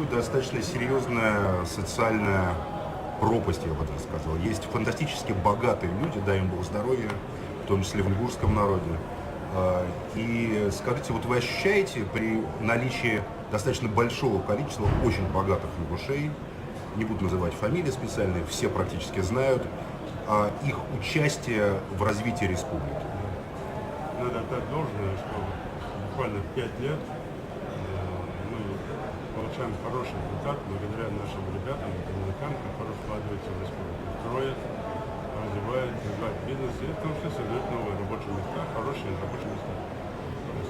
достаточно серьезная социальная пропасть, я бы так сказал. Есть фантастически богатые люди, дай им Бог здоровья, в том числе в ингушском народе. И скажите, вот вы ощущаете при наличии достаточно большого количества очень богатых ингушей, не буду называть фамилии специальные, все практически знают, их участие в развитии республики? Надо отдать должное, что буквально 5 лет мы получаем хороший результат благодаря нашим ребятам, коммуникантам, которые вкладываются в республику, строят, развивают, бизнес, и в том числе создают новые рабочие места, хорошие рабочие места.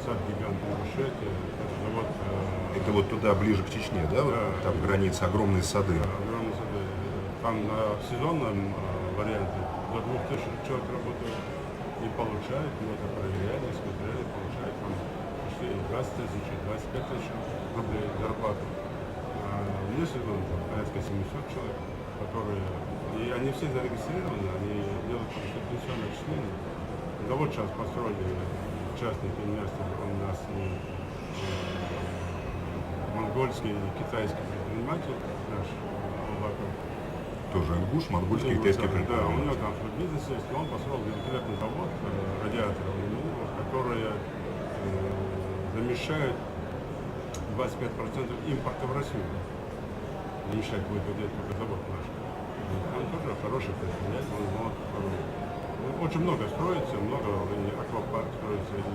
Сад гигант Ингушетии, это завод... Это вот туда, ближе к Чечне, да? Да, Там границы, огромные сады. огромные сады. Там на сезонном варианте до 2000 человек работают и получают, мы это проверяли, смотрели, получают там почти 20 тысяч, 25 тысяч рублей зарплату. Вне сезона там порядка 700 человек, которые... И они все зарегистрированы, они делают пенсионное отчисление. Завод сейчас построили частный инвестор, он у нас монгольский и китайский предприниматель, наш Авлаков. Тоже ингуш, монгольский, китайский Да, у предприниматель. него там свой бизнес есть, и он построил великолепный завод радиаторов, которые замещают 25% импорта в Россию. Замещать будет вот этот завод наш. Он тоже хороший предприниматель, он очень много строится, много и аквапарк строится, и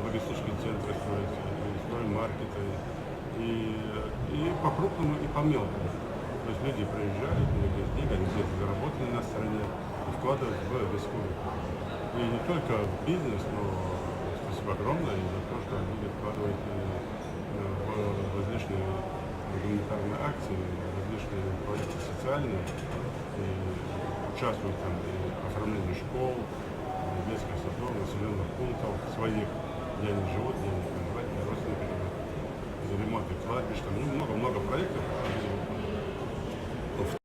логистические центры строятся, и строймаркеты, и по крупному, и по мелкому. То есть люди приезжают, многие деньги, они где-то заработали на стране и вкладывают в республику. И не только в бизнес, но спасибо огромное за то, что люди вкладывают в различные гуманитарные акции, различные проекты социальные, и участвуют там и в оформлении школ, детских садов, населенных пунктов своих, где они живут, где они проживают, где родственники живут, за ремонт кладбищ, там много-много проектов.